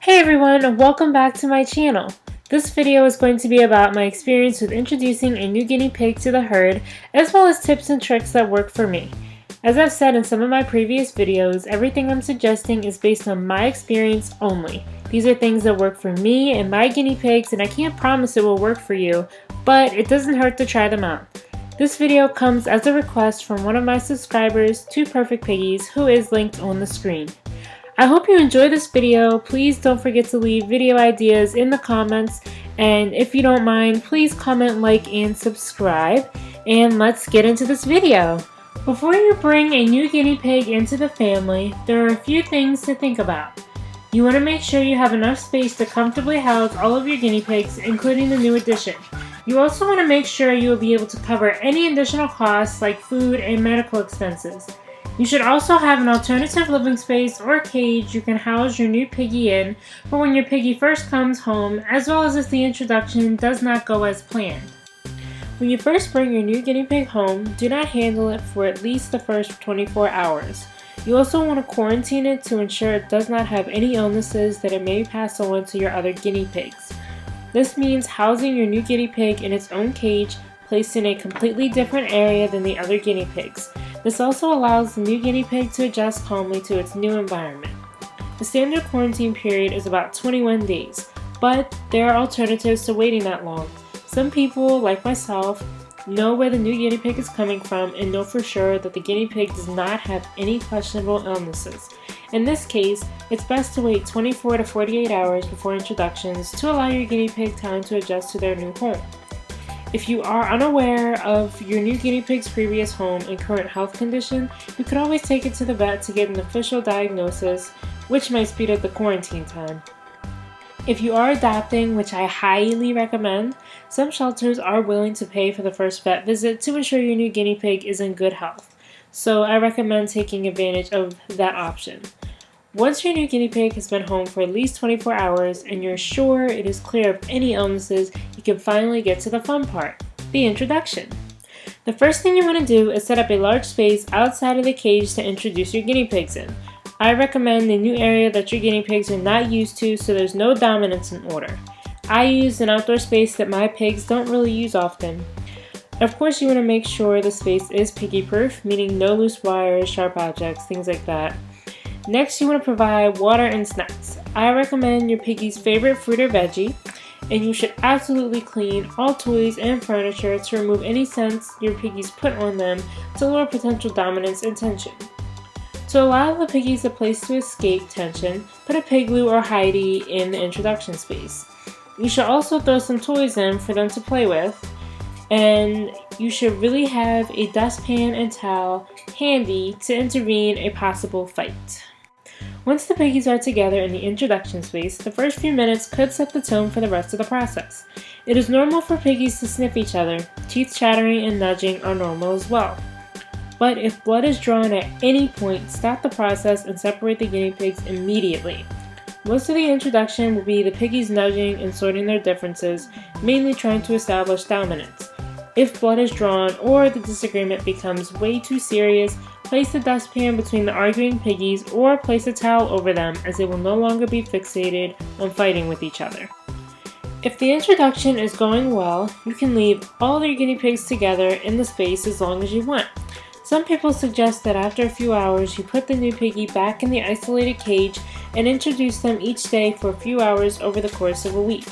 Hey everyone, welcome back to my channel. This video is going to be about my experience with introducing a new guinea pig to the herd, as well as tips and tricks that work for me. As I've said in some of my previous videos, everything I'm suggesting is based on my experience only. These are things that work for me and my guinea pigs, and I can't promise it will work for you, but it doesn't hurt to try them out. This video comes as a request from one of my subscribers, Two Perfect Piggies, who is linked on the screen. I hope you enjoy this video. Please don't forget to leave video ideas in the comments, and if you don't mind, please comment, like, and subscribe, and let's get into this video. Before you bring a new guinea pig into the family, there are a few things to think about. You want to make sure you have enough space to comfortably house all of your guinea pigs, including the new addition. You also want to make sure you will be able to cover any additional costs like food and medical expenses. You should also have an alternative living space or cage you can house your new piggy in for when your piggy first comes home, as well as if the introduction does not go as planned. When you first bring your new guinea pig home, do not handle it for at least the first 24 hours. You also want to quarantine it to ensure it does not have any illnesses that it may pass on to your other guinea pigs. This means housing your new guinea pig in its own cage, placed in a completely different area than the other guinea pigs. This also allows the new guinea pig to adjust calmly to its new environment. The standard quarantine period is about 21 days, but there are alternatives to waiting that long. Some people, like myself, know where the new guinea pig is coming from and know for sure that the guinea pig does not have any questionable illnesses. In this case, it's best to wait 24 to 48 hours before introductions to allow your guinea pig time to adjust to their new home. If you are unaware of your new guinea pig's previous home and current health condition, you could always take it to the vet to get an official diagnosis, which might speed up the quarantine time. If you are adopting, which I highly recommend, some shelters are willing to pay for the first vet visit to ensure your new guinea pig is in good health, so I recommend taking advantage of that option. Once your new guinea pig has been home for at least 24 hours and you're sure it is clear of any illnesses, you can finally get to the fun part, the introduction. The first thing you want to do is set up a large space outside of the cage to introduce your guinea pigs in. I recommend a new area that your guinea pigs are not used to so there's no dominance in order. I use an outdoor space that my pigs don't really use often. Of course, you want to make sure the space is piggy proof, meaning no loose wires, sharp objects, things like that. Next, you want to provide water and snacks. I recommend your piggy's favorite fruit or veggie, and you should absolutely clean all toys and furniture to remove any scents your piggies put on them to lower potential dominance and tension. To allow the piggies a place to escape tension, put a Pigloo or Heidi in the introduction space. You should also throw some toys in for them to play with, and you should really have a dustpan and towel handy to intervene a possible fight. Once the piggies are together in the introduction space, the first few minutes could set the tone for the rest of the process. It is normal for piggies to sniff each other. Teeth chattering and nudging are normal as well. But if blood is drawn at any point, stop the process and separate the guinea pigs immediately. Most of the introduction will be the piggies nudging and sorting their differences, mainly trying to establish dominance. If blood is drawn or the disagreement becomes way too serious, place the dustpan between the arguing piggies or place a towel over them, as they will no longer be fixated on fighting with each other. If the introduction is going well, you can leave all your guinea pigs together in the space as long as you want. Some people suggest that after a few hours you put the new piggy back in the isolated cage and introduce them each day for a few hours over the course of a week.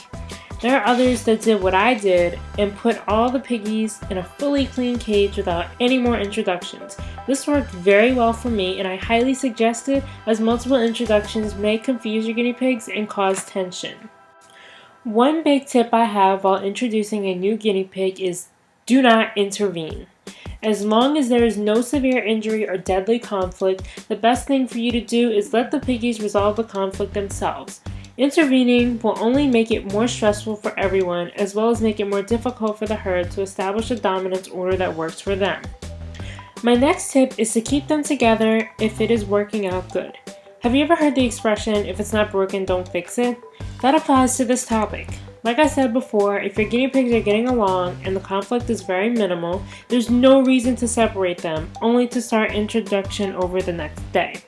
There are others that did what I did and put all the piggies in a fully clean cage without any more introductions. This worked very well for me, and I highly suggest it, as multiple introductions may confuse your guinea pigs and cause tension. One big tip I have while introducing a new guinea pig is do not intervene. As long as there is no severe injury or deadly conflict, the best thing for you to do is let the piggies resolve the conflict themselves. Intervening will only make it more stressful for everyone, as well as make it more difficult for the herd to establish a dominance order that works for them. My next tip is to keep them together if it is working out good. Have you ever heard the expression, if it's not broken, don't fix it? That applies to this topic. Like I said before, if your guinea pigs are getting along and the conflict is very minimal, there's no reason to separate them, only to start introduction over the next day.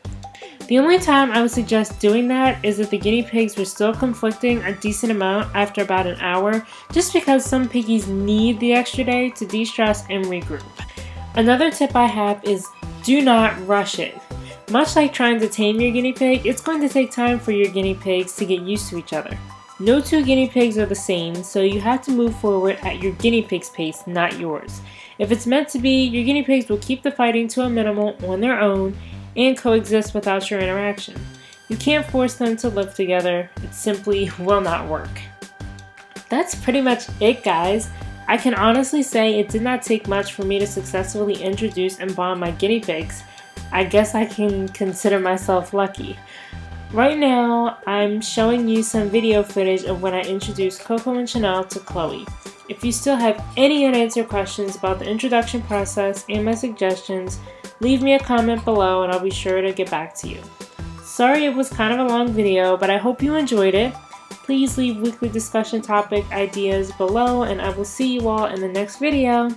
The only time I would suggest doing that is if the guinea pigs were still conflicting a decent amount after about an hour, just because some piggies need the extra day to de-stress and regroup. Another tip I have is do not rush it. Much like trying to tame your guinea pig, it's going to take time for your guinea pigs to get used to each other. No two guinea pigs are the same, so you have to move forward at your guinea pig's pace, not yours. If it's meant to be, your guinea pigs will keep the fighting to a minimal on their own and coexist without your interaction. You can't force them to live together, it simply will not work. That's pretty much it, guys. I can honestly say it did not take much for me to successfully introduce and bond my guinea pigs. I guess I can consider myself lucky. Right now, I'm showing you some video footage of when I introduced Coco and Chanel to Chloe. If you still have any unanswered questions about the introduction process and my suggestions, leave me a comment below and I'll be sure to get back to you. Sorry it was kind of a long video, but I hope you enjoyed it. Please leave weekly discussion topic ideas below and I will see you all in the next video.